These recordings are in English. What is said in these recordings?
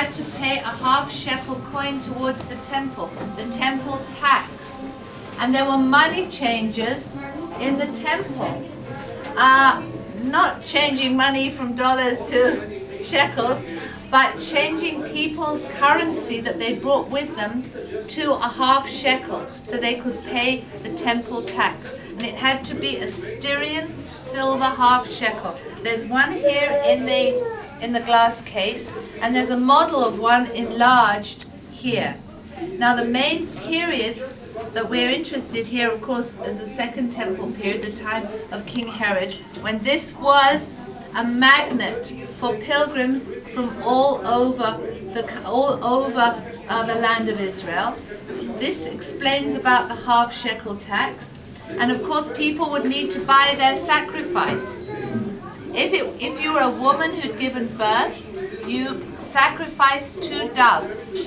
had to pay a half shekel coin towards the temple tax. And there were money changers in the temple. Not changing money from dollars to shekels, but changing people's currency that they brought with them to a half shekel so they could pay the temple tax. And it had to be a Styrian silver half shekel. There's one here in the glass case, and there's a model of one enlarged here. Now the main periods that we're interested here, of course, is the Second Temple period, the time of King Herod, when this was a magnet for pilgrims from all over the land of Israel. This explains about the half shekel tax, and of course people would need to buy their sacrifice. If you were a woman who'd given birth, you sacrificed 2 doves.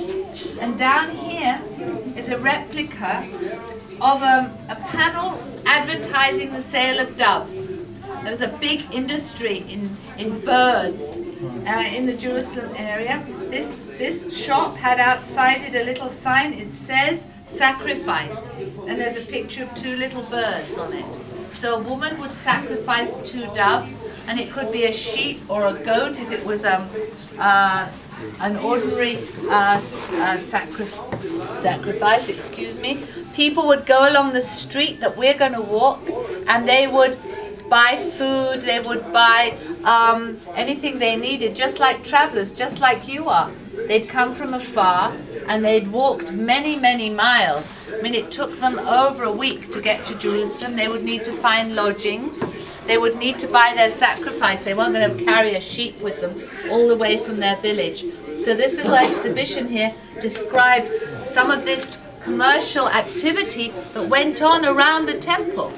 And down here is a replica of a panel advertising the sale of doves. There was a big industry in birds in the Jerusalem area. This shop had outside it a little sign. It says sacrifice, and there's a picture of 2 little birds on it. So a woman would sacrifice 2 doves, and it could be a sheep or a goat if it was an ordinary sacrifice. Excuse me. People would go along the street that we're going to walk, and they would buy food, they would buy anything they needed, just like travelers, just like you are. They'd come from afar and they'd walked many, many miles. I mean, it took them over a week to get to Jerusalem. They would need to find lodgings. They would need to buy their sacrifice. They weren't going to carry a sheep with them all the way from their village. So this little exhibition here describes some of this commercial activity that went on around the temple.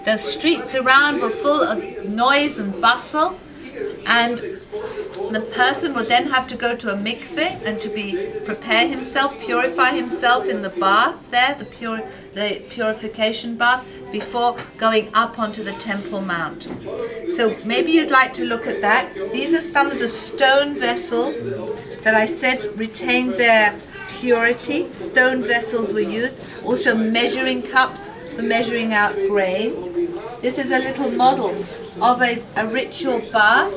The streets around were full of noise and bustle, and the person would then have to go to a mikveh and to prepare himself, purify himself in the bath there, the purification bath, before going up onto the Temple Mount. So maybe you'd like to look at that. These are some of the stone vessels that I said retained their purity. Stone vessels were used. Also measuring cups for measuring out grain. This is a little model of a ritual bath.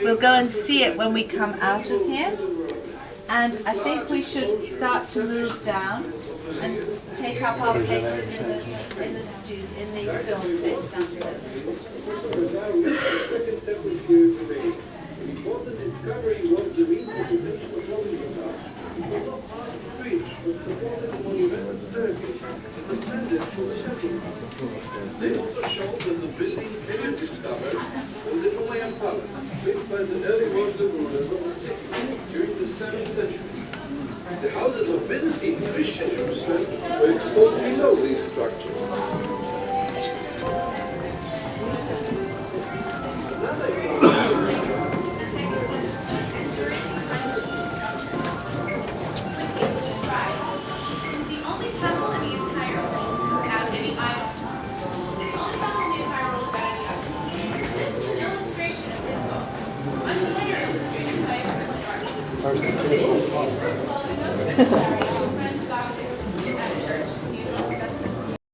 We'll go and see it when we come out of here. And I think we should start to move down and take up our places in the film place down below. They also showed that the building they discovered was a Roman palace built by the early Muslim rulers of the city during the 7th century. The houses of Byzantine Christian Jerusalem were exposed below these structures. Another